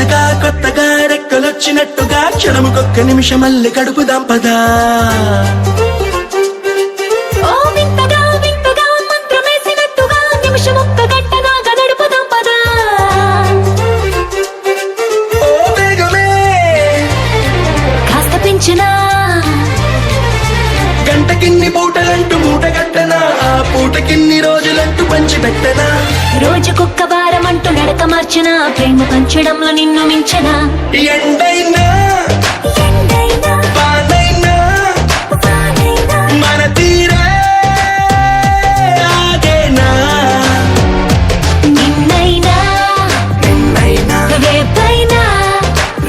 కొత్తగా కొత్తగా రెక్కలొచ్చినట్టుగా క్షణముకొక్క నిమిషమల్లి గడుపుదాం పదా. గంటకిన్ని పూటలంటూ మూట కట్టనా, ఆ పూటకిన్ని రోజులంటూ పంచి పెట్టనా. రోజుకొక్క వారం అంటూ నడక మార్చనా, ప్రేమ పంచడంలో నిన్ను మించనా. ఎండైనా వానైనా మన తీరే ఆగేనా. నిన్నైనా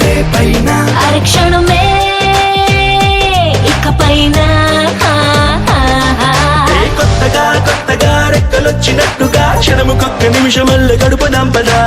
రేపైనా అరక్షణమే ఇకపైన. కొత్తగా కొత్తగా రెక్కలొచ్చినట్టుగా క్షణముకొక్క నిమిషమల్లి గడుపుదాం పదా.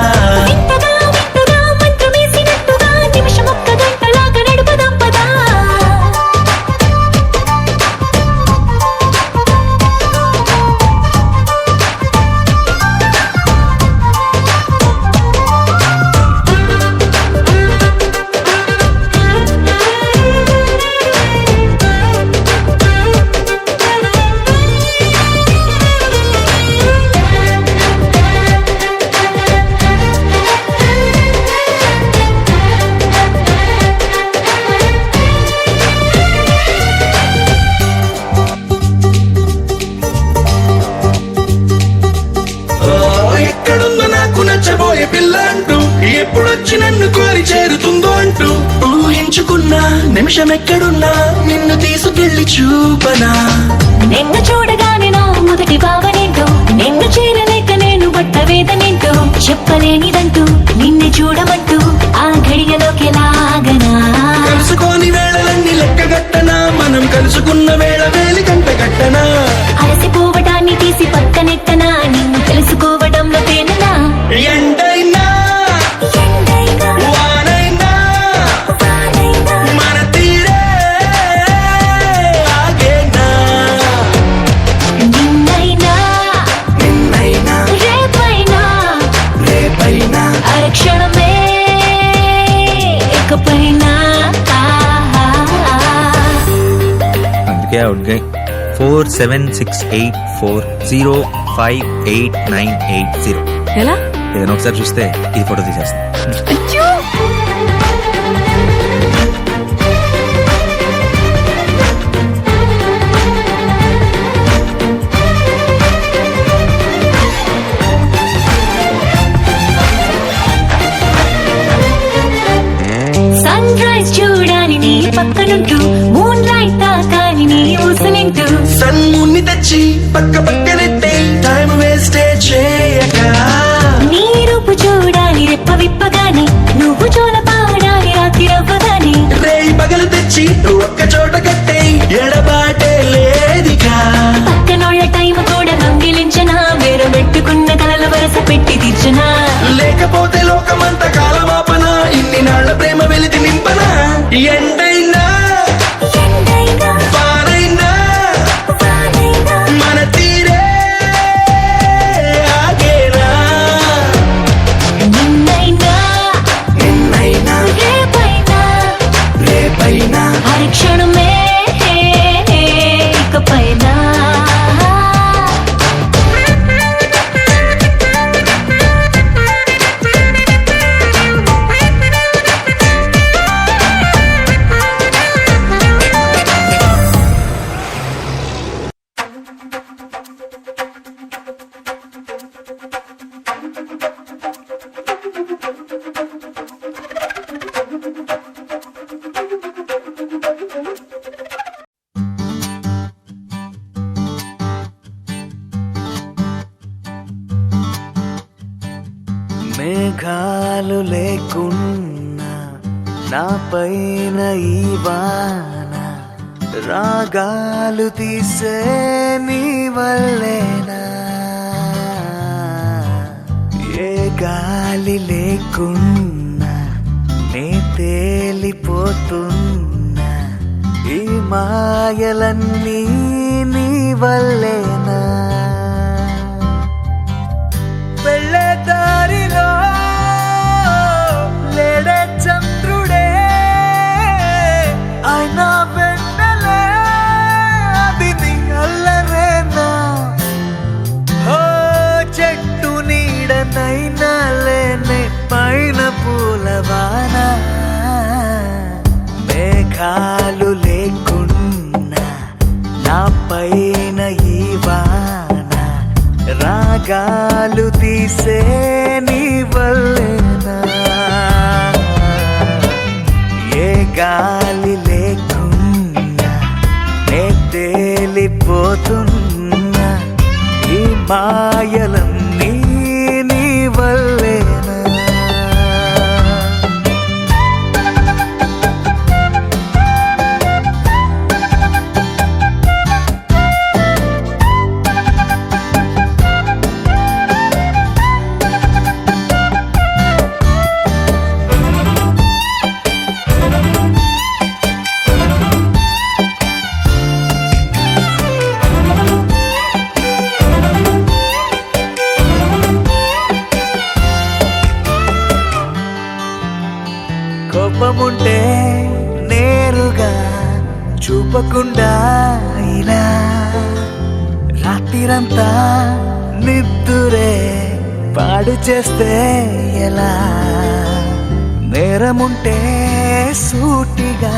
నచ్చబోయే పిల్ల అంటూ ఎప్పుడొచ్చి నన్ను కోరి చేరుతుందో అంటూ ఊహించుకున్నా నిమిషం ఎక్కడున్నా నిన్ను తీసుకెళ్లి చూపనా. నిన్ను చూడగానే నా మొదటి భావనేంటో, నిన్ను చేరలేక నేను పడ్డ వేదనేంటో, చెప్పలేనిదంటూ నిన్ను చూడమంటూ ఆ ఘడియలోకి లాగనా. కలుసుకోని వేళలన్నీ లెక్కగట్టనా, మనం కలుసుకున్న వేళ వేలి కంట గట్టనా. అలసిపోవటాన్ని తీసి పక్కనెట్టనా, నిన్ను తెలుసుకోవడంలో తేనెనా. ఎండైనా వానైనా మన తీరే ఆగేనా. నిన్నైనా రేపైనా అరక్షణమే ఇకపైన. అందుకే అవుట్గా 476840588980. ఎలా ఏదైనా ఒకసారి చూస్తే ఈ ఫోటో తీసేస్తాను. సన్ రైజ్ చూడాలి నీ పక్కనుంటూ, మూన్ లైట్ తాకాలి నీ ఊసనింటూ. సన్ముని తెచ్చి పక్క పక్కనెట్టే టైం వేస్ట్ చేయక. నీ రూపు చూడాలి రెప్ప విప్పగానే, నువ్వు జోల పాడాలి రాత్రి రవ్వగానే. రేయి పగలు తెచ్చి ఒక్క చోట కట్టే ఎడబాటే లేదిగా. పక్కనోళ్ళ టైం కూడా దొంగిలించనా, వేరు పెట్టుకున్న కలల వరస పెట్టి తీర్చనా. లేకపోతే లోకమంత కాలమాపన, ఇన్ని నాళ్ల ప్రేమ వెలితి నింపనా. ఎండైనా వానైనా మన తీరే ఆగేనా. నిన్నైనా రేపైనా అరక్షణమే ఇకపైన. మేఘాలు లేకున్నా నా పైన ఈ వాన, రాగాలు తీసే నీ వల్లేనా. ఏ గాలి లేకున్నా నే తేలిపోతున్నా, ఈ మాయలన్నీ నీ వల్లేనా. వెళ్ళే దారిలో లేడ మేఘాలు లేకున్నా నా పైన ఈ వాన రాగాలు తీసే నీ వల్లేనా ఏ గాలి లేకున్నా నే తేలిపోతున్నా ఈ మాయలన్నీ నీ వల్లేనా కోపముంటే నేరుగా చూపకుండా ఇలా రాత్రిరంతా నిద్దురే పాడు చేస్తే ఎలా నేరముంటే సూటిగా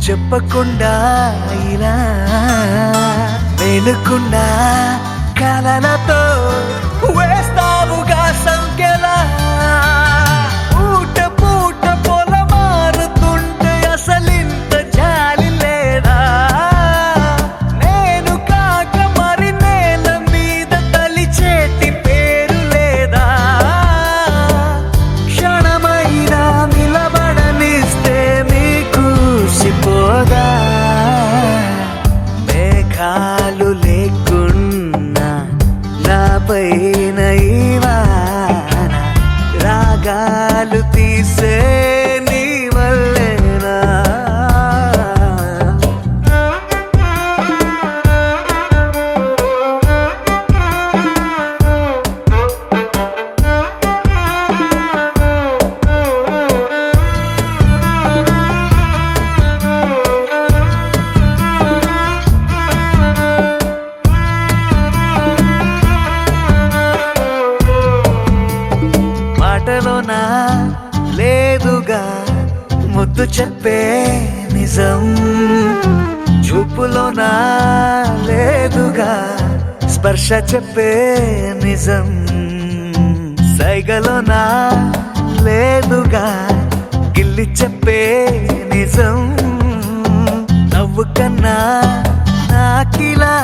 చెప్పకుండా ఇలా వెనుకుండా కలలతో వేస్తావుగా సంఖ్యలా అసలింత జాలి లేదా నేను కాక మరి నేల మీద తలిచేటి పేరు లేదా క్షణమైనా నిలబడనిస్తే నీకు సిపోదా మేఘాలు లేకున్నా నా పైన ఈ వాన రాగాలు తీసే నీ వల్లేనా మాటలోనా లేదుగా ముద్దు చెప్పే నిజం చూపులోనా లేదుగా స్పర్శ చెప్పే నిజం సైగలోనా లేదుగా గిల్లి చెప్పే నిజం నవ్వు కన్నా నాకిలా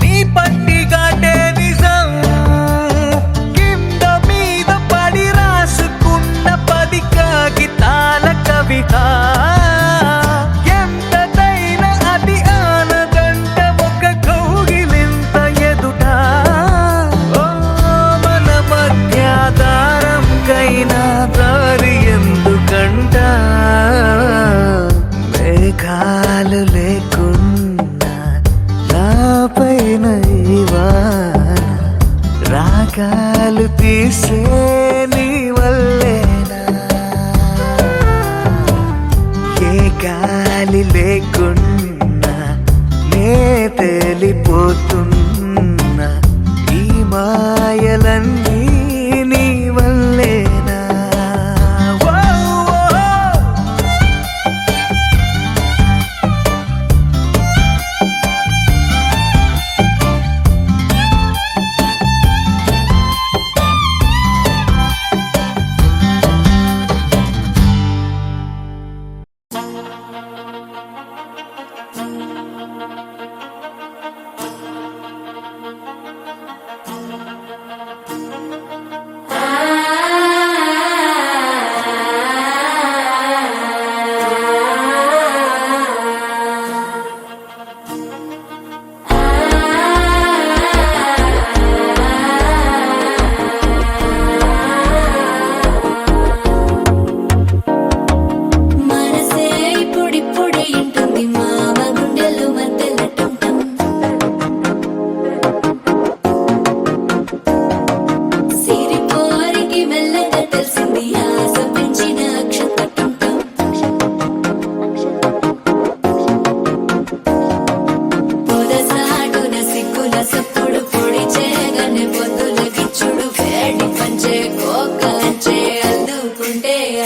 నీ పట్టి కాటే నిజం పది కాగితాల కవిత ఎంతైనా అది ఆనదంట ఒక కౌగిలింత ఎదుట మన మధ్య దారంకైనా దారి ఎందుకంట మేఘాలు లేకున్నా నా పైన ఈ వాన రాగాలు తీసే నీ వల్లేనా ఏ గాలి లేకున్నా నే తేలిపోతున్నా ఈ మాయలన్నీ నీ వల్లేనా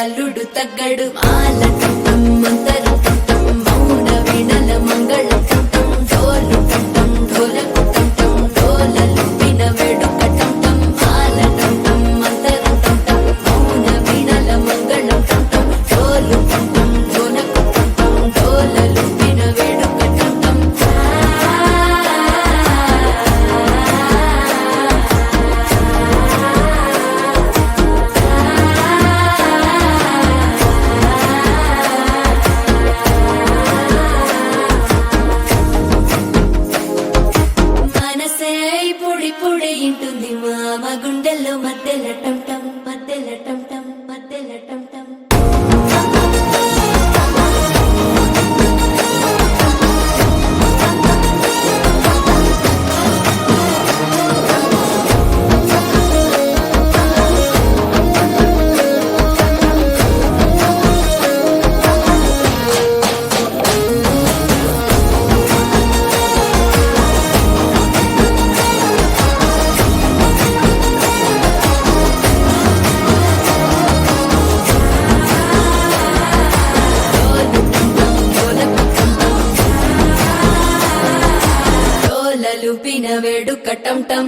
అల్లుడు తగ్గడు మాల మంతరం అప్పుడే ఇంటుంది మామ గుండెల్లో మధ్యల టంటం మధ్యల టంటం మధ్యల టంటం లూపిన వేడుక టంటం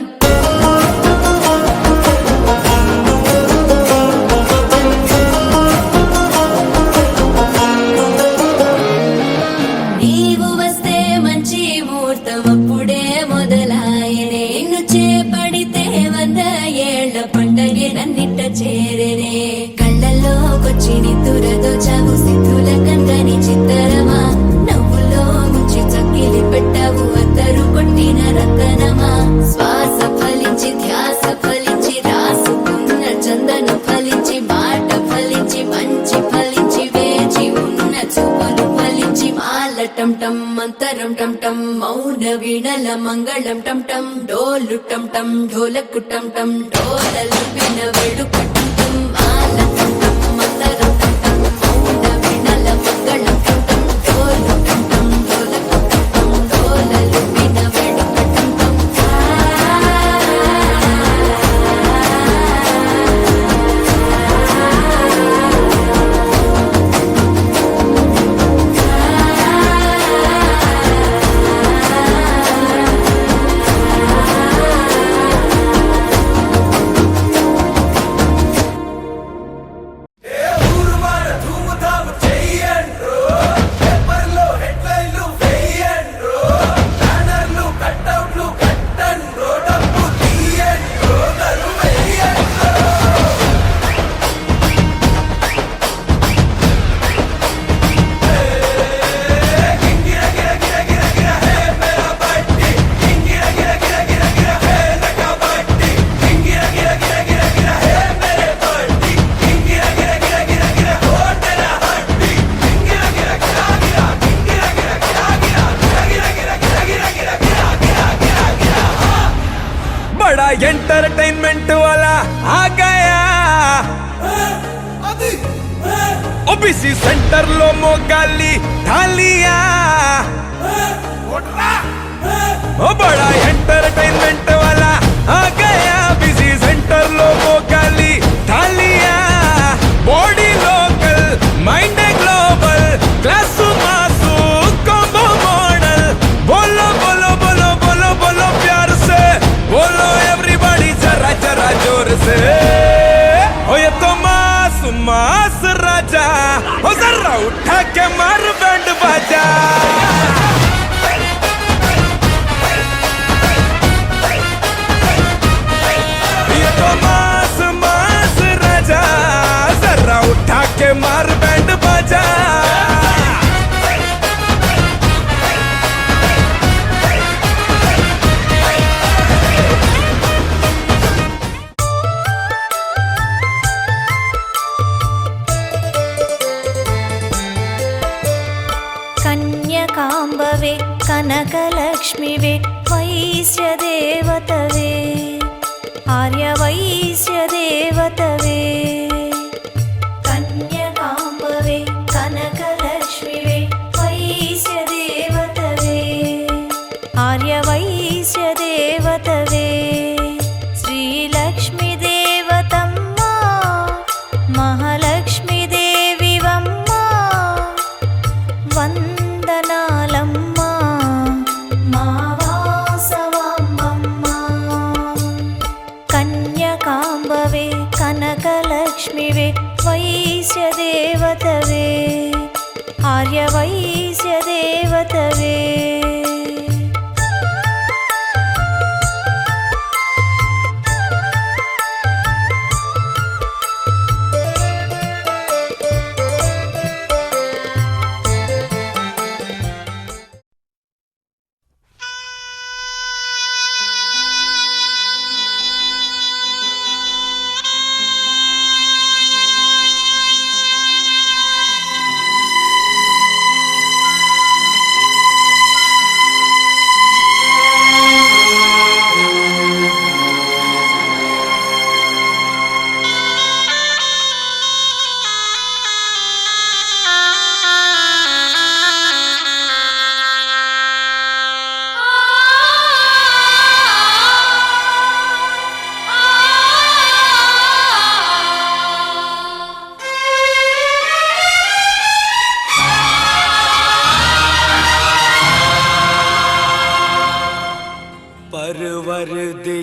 నీవు వస్తే మంచి ముహూర్తం అప్పుడే మొదలాయనే నిన్ను చేపడితే 100 ఏళ్ల పండగే నన్నిట్ట చేరేనే కళ్ళల్లోకొచ్చి నిద్దురదో చావు సిద్ధుల కందని చిత్తరమా నవ్వులో ముంచి చక్కిలి పెట్టావు అద్దరు కొట్టిన రతనమా శ్వాస ఫలించి ధ్యాస ఫలించి రాసుకున్న చందన ఫలించి మాట ఫలించి మంచి ఫలించి వేచి ఉన్న చూపులు ఫలించి మాల టంటం మంతరం టంటం మౌన వీణల మంగళం టంటం డోలు టంటం ఢోలకు టంటం డోలలు విన వేడుక టంటం మాల టంటం మంతరం టంటం మౌన వీణల మంగళం టంటం డోలు టంటం ఢోలకు టంటం డోలలు విన వేడుక టంటం ఊరు మార ధూముధాము చెయ్యండ్రో పేపర్లో హెడ్లైన్లు వేయండ్రో బ్యానర్లు కట్అవుట్లు కట్టండ్రో డబ్బు తీయండ్రో దరు వేయండ్రో గింగిర గిర గిర గిర గిర హే మేరా బట్టి గింగిర గిర గిర గిర గిర హే లగా బట్టి గింగిర గిర గిర గిర గిర హే మేరే బట్టి గింగిర గిర గిర గిర గిర హో తెరా హట్టి గింగిర గిర గిర గిర గింగిర గిర గిర గిర గిర గిర గిర గిర గిర గిర గిర గిర గిర बड़ा एंटरटेनमेंट वाला आ गया అది ओबीसी सेंटर लो मोगाली ढालिया కొట్రా ओ बड़ा एंटरटेनमेंट वाला आ गया बिजी सेंटर लो मोगाली ढालिया body local mind global class mass combo model बोलो बोलो बोलो बोलो बोलो प्यार से बोलो एवरीबॉडी जरा जरा जोर से ओ ये तो मास मास राजा ओ जरा उठा के मार बैंड बाजा ये तो मास मास राजा जरा उठा के मार बैंड बाजा కన్యకాంబవే కనకలక్ష్మివే వైశ్యదేవతవే ఆర్యవైశ్యదేవతవే కన్యకాంబవే కనకలక్ష్మివే వైశ్యదేవతవే ఆర్యవైశ్యదేవతవే శ్రీలక్ష్మీ దేవతమ్మా మహాలక్ష్మీ దేవివమ్మా వందనాలమ్మా మా వాసవమ్మమ్మా కన్యకాంబవే కనకలక్ష్మివే వైశ్యదేవతవే ఆర్యవైశ్యదేవతవే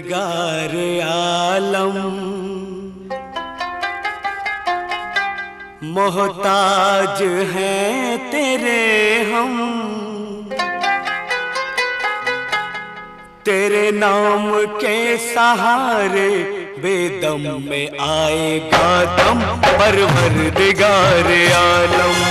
परवरदिगार आलम मोहताज हैं तेरे हम, तेरे नाम के सहारे बेदम में आएगा दम, परवरदिगार आलम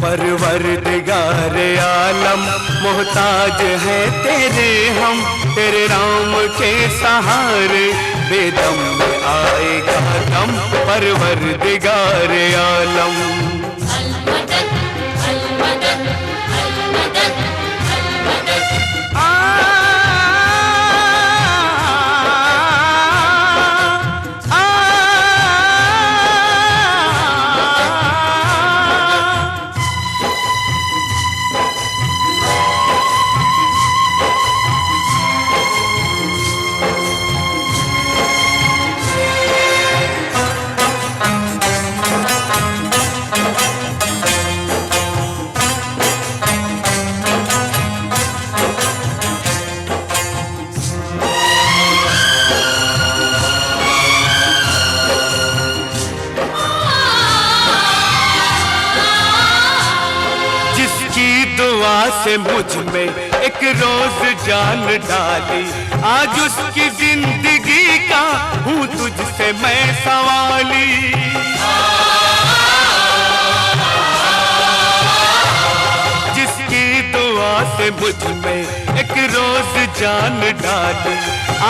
परवरदिगार आलम मोहताज है तेरे हम, तेरे नाम के सहारे बेदम में आएगा दम, परवरदिगार आलम। अलमदद अलमदद अलमदद अलमदद। से मुझ में एक रोज जान डाली, आज उसकी जिंदगी का हूँ तुझसे मैं सवाली। जिसकी दुआ से मुझ में एक रोज जान डाली,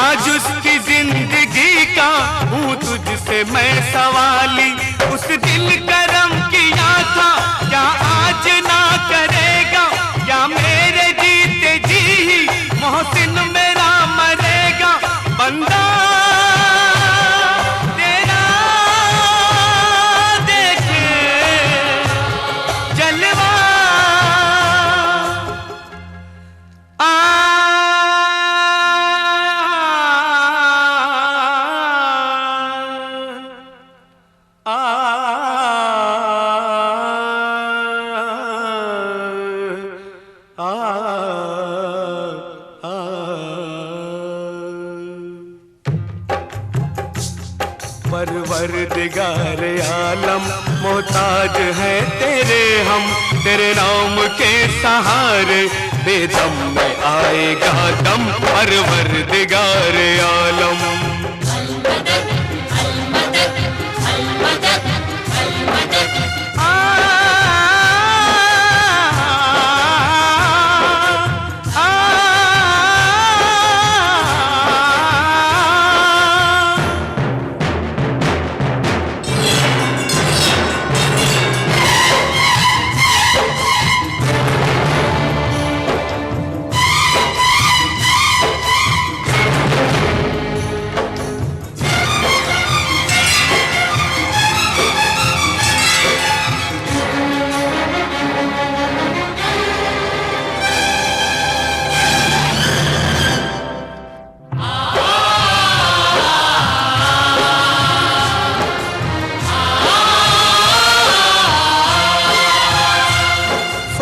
आज उसकी जिंदगी का हूँ तुझसे मैं सवाली। उस दिल करम किया था क्या आज ना करेगा, क्या मेरे जीते जी ही मोहसिन मेरा मरेगा। बंदा तेरा देखे जलवा परवरदिगार आलम मोहताज है तेरे हम, तेरे नाम के सहारे बेदम में आएगा दम, परवरदिगार आलम। अलमदद अलमदद अलमदद अलमदद।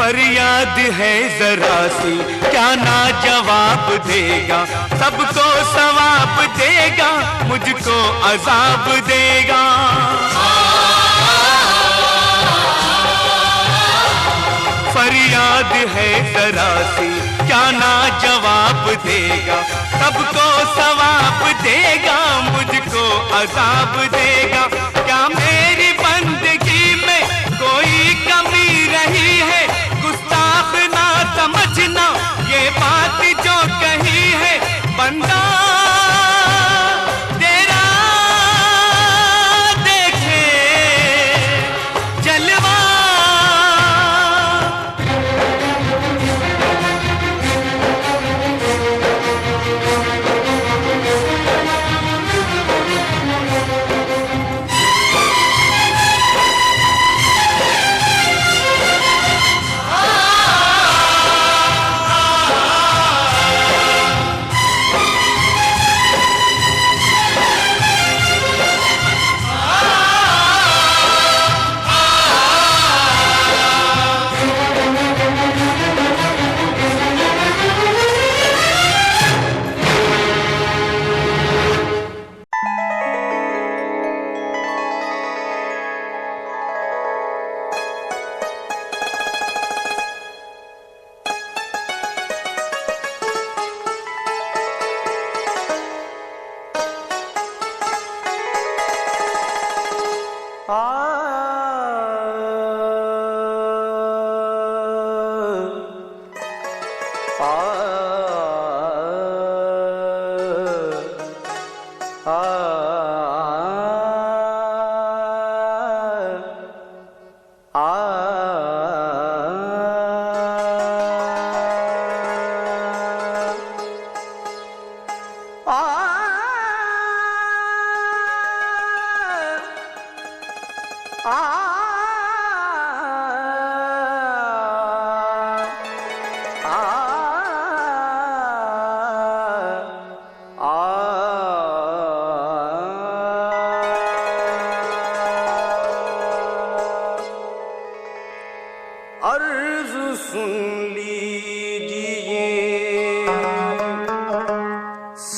फरियाद है जरा सी क्या ना जवाब देगा, सबको सवाब देगा मुझको अजाब देगा। फरियाद है जरा सी क्या ना जवाब देगा, सबको सवाब देगा मुझको अजाब देगा। क्या मेरी बंदगी में कोई कमी रही है, गुस्ताख ना समझना ये बात जो कही है। बंदा तेरा देखे जलवा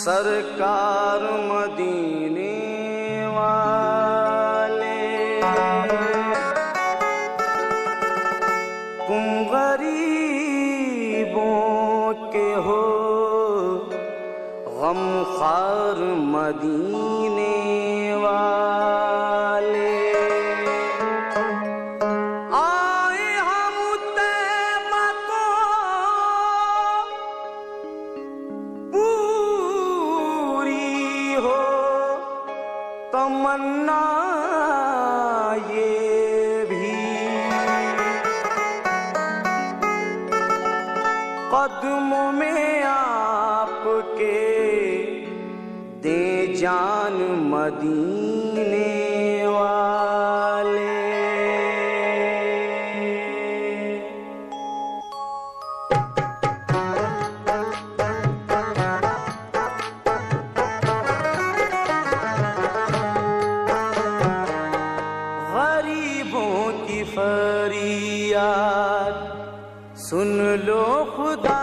सरकार मदीने वाले तुम गरीबों के हो गमखार मदीने वाले आए हम तैबा को पूरी हो तमन्ना ये भी कदमों में आपके दे जान मदीने वाले गरीबों की फरियाद सुन लो खुदा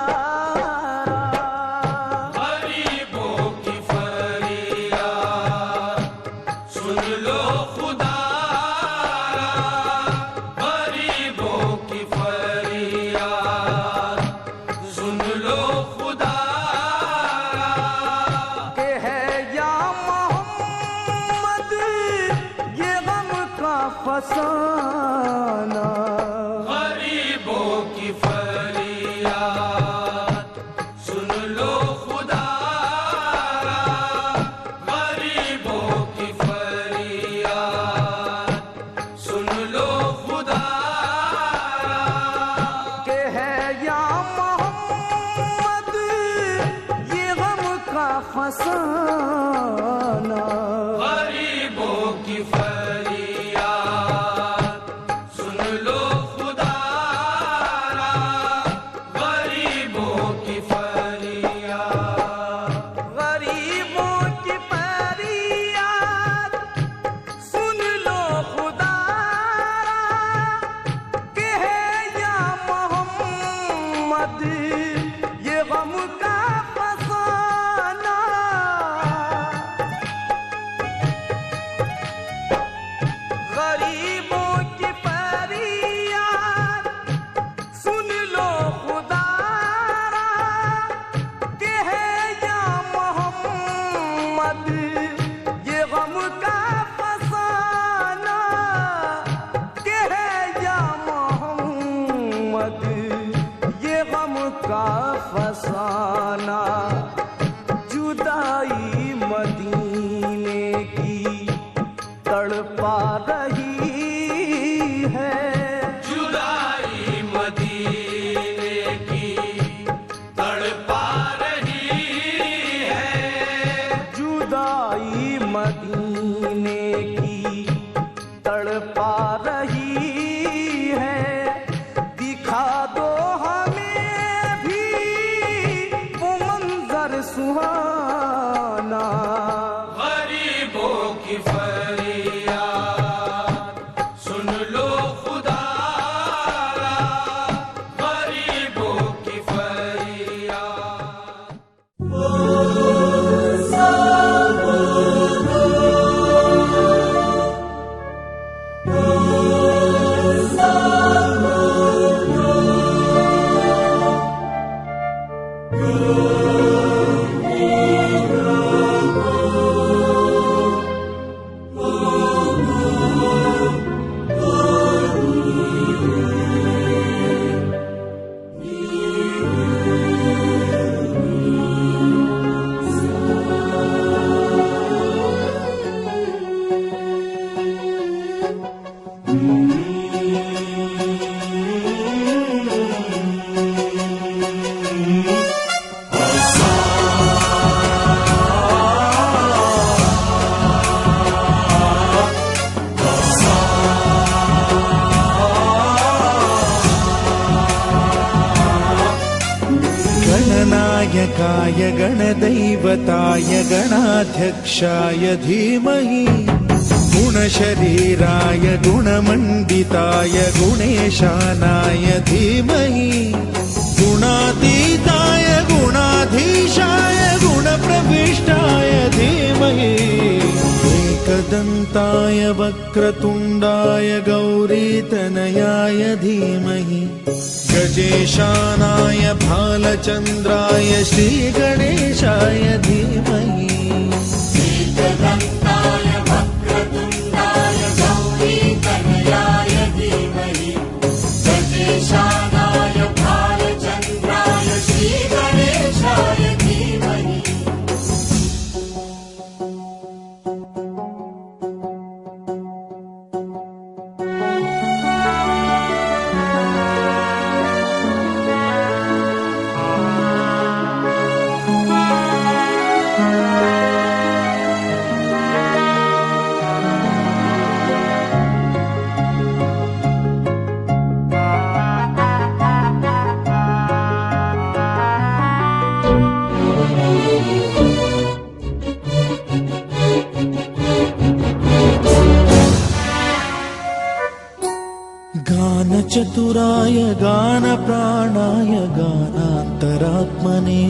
फसाना गरीबों की फरियाद सुन लो खुदा गरीबों की फरियाद सुन लो खुदा के है या मोहम्मद ये गम का फसाना गरीबों की ये गम का फसाना गरीबों की फरियाद सुन लो खुदा के है या मोहम्मद ये गम का फसाना के है या मोहम्मद गम का फसाना जुदाई मदीने की तड़पा रही है जुदाई मदीने की तड़पा रही है जुदाई मदीने की तड़पा रही है दिखा दो सुहाना गरीबों की फरियाद सुन लो खुदा गरीबों की गणनायकाय गणदैवताय गणाध्यक्षाय धीमहि गुणशरीराय गुणमण्डिताय गुणेशानाय धीमहि गुणातीताय गुणाधीशाय गुणप्रविष्टाय एकदन्ताय वक्रतुण्डाय गौरीतनयाय धीमहि गजेशानाय भालचन्द्राय श्रीगणेशाय धीमहि गानचतुराय गानप्राणाय गानान्तरात्मने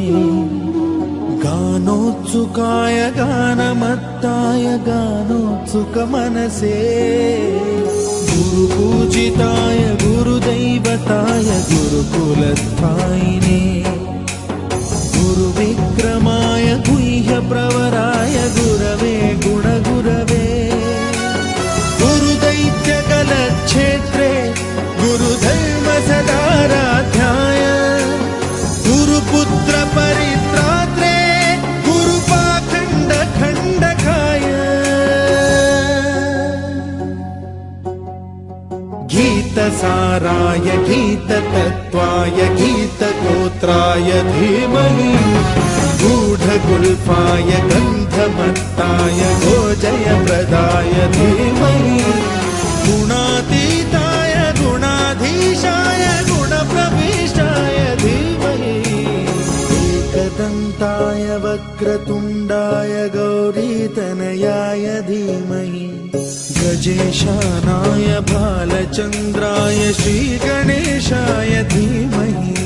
गानोत्सुकाय गानमत्ताय गानोत्सुकमनसे गुरुपूजिताय गुरुदैवताय गुरुकुलस्थायिने गुरुविक्रमाय गुह्यप्रवराय गुरवे गुणगुरवे गुरुदैत्यकलक्षेत्रे गुरुधर्म सदाराध्याय गुरुपुत्र परित्रात्रे गुरुपाखण्ड खण्डकाय गीतसाराय गीततत्त्वाय गीतगोत्राय धीमहि गूढगुल्फाय गन्धमत्ताय गोजयप्रदाय धीमहि गुणातीताय गुणाधीशाय गुणप्रविष्टाय धीमहि एकदन्ताय वक्रतुण्डाय गौरीतनयाय धीमहि गजेशानाय भालचन्द्राय श्रीगणेशाय धीमहि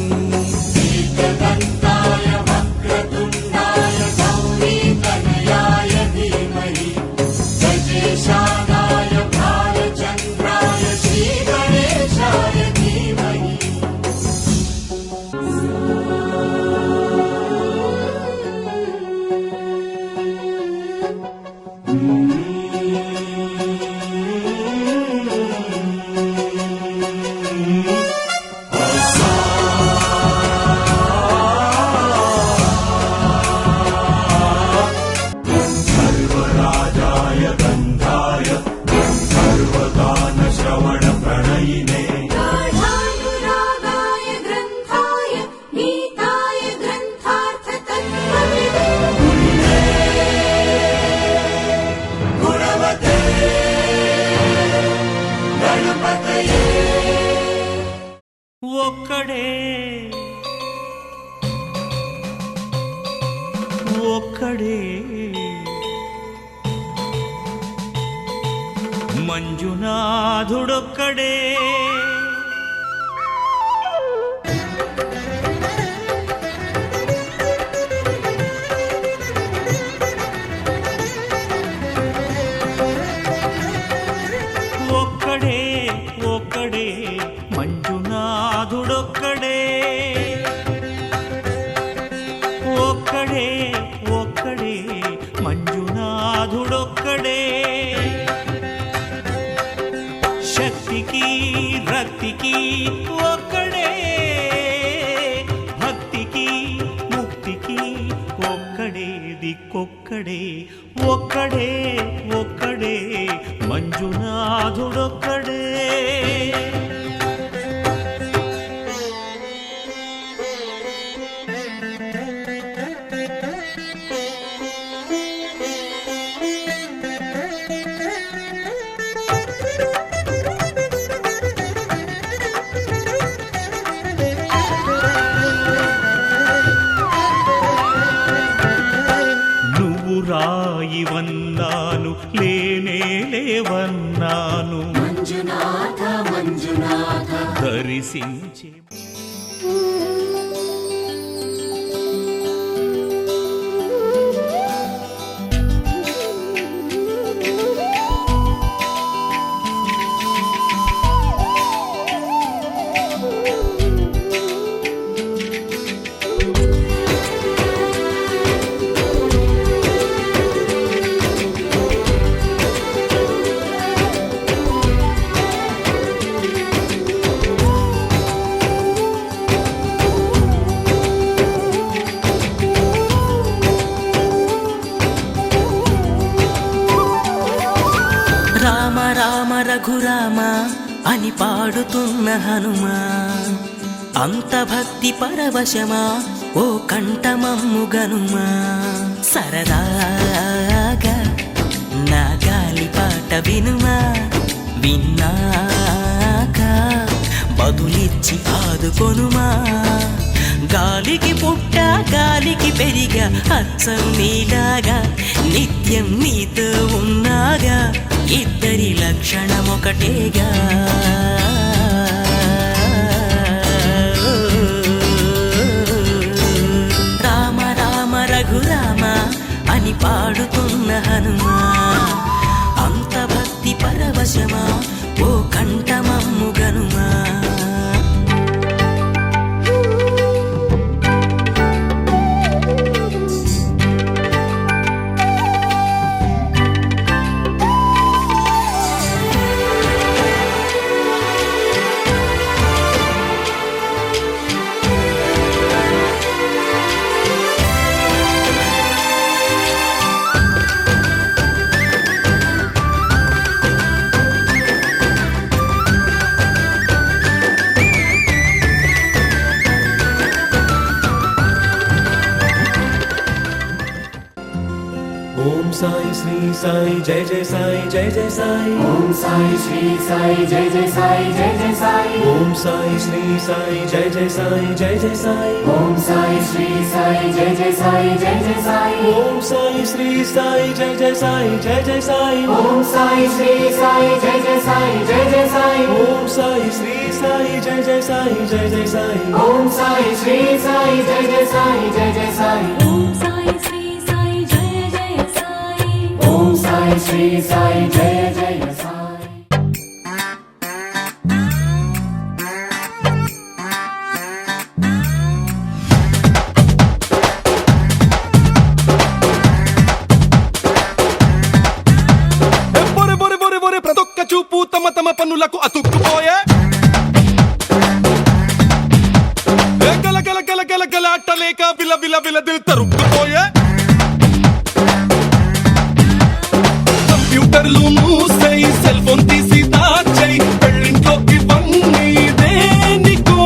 ఒక్కడే ఒక్కడే మంజునాథుడొక్కడే ఒక్కడే ఒక్కడే మంజునాథుడొక్కడే ఒక్కడే ఒక్కడే మంజునాథుడొక్కడే శక్తికి రక్తికి ఒక్కడే భక్తికి ముక్తికి ఒక్కడే దిక్కొక్కడే ఒక్కడే ఒక్కడే మంజునాథుడొక్కడే రాయివన్నాను లేనే లేవన్నాను మంజునాథ మంజునాథ దర్శించే రఘురామ అని పాడుతున్న హనుమా అంత భక్తి పరవశమా ఓ కంఠమమ్ము గనుమా సరదాగా నా గాలి పాట వినుమా విన్నాక బదులిచ్చి ఆదుకొనుమా గాలికి పుట్ట గాలికి పెరిగా అచ్చం నీలాగా నిత్యం నీతో ఉన్నాగా ఇద్దరి లక్షణం ఒకటేగా రామ రామ రఘురామ అని పాడుతున్న హనుమా అంత భక్తి పరవశమా ఓ కంఠమమ్ము గనుమా ఓం సాయి శ్రీ సాయి జయ జయ సాయి జయ జయ సాయి ఓం సాయి శ్రీ సాయి జయ జయ సాయి జయ జయ సాయి ఓం సాయి శ్రీ సాయి జయ జయ సాయి జయ జయ సాయి ఓం సాయి శ్రీ సాయి జయ జయ సాయి జయ జయ సాయి ఓం సాయి శ్రీ సాయి జయ జయ సాయి జయ జయ సాయి ఓం సాయి శ్రీ సాయి జయ జయ సాయి జయ జయ సాయి ఓం సాయి శ్రీ సాయి జయ జయ సాయి జయ జయ సాయి ఓం సాయి శ్రీ సాయి జయ జయ సాయి జయ జయ సాయి ఓం సాయి శ్రీ సాయి జయ జయ సాయి ఓం సాయి శ్రీ సాయి జయ జయ సాయి బొరె బొరె బొరె బొరె ప్రతొక్క చూపు తమ తమ పన్నులకు అతుక్కుపోయే గల గల గల గల గల అట్టలేక విల విల విల దిల్ తరుక్కుపోయే కంప్యూటర్లు మూసేయి సెల్ ఫోన్ తీసి దాచేయి పెళ్ళింట్లోకి వన్నీ దేనికో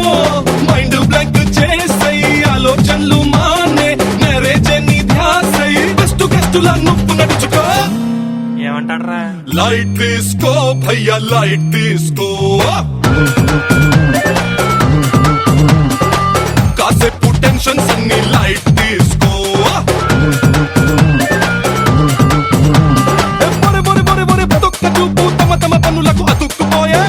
మైండ్ బ్లాంక్ చేసేయి ఆలోచనలు మానే మ్యారేజ్ ని ధ్యాసై గెస్టుల నువ్వు నడుచుకో ఏమంటాడ్రా లైట్ తీసుకో భయ్యా లైట్ తీసుకో కాసేపు టెన్షన్స్ అన్ని లైట్ తీసుకో బొరె బొరె బొరె బొరె ప్రతొక్క చూపు తమ తమ పన్నులకు అతుక్కుపోయే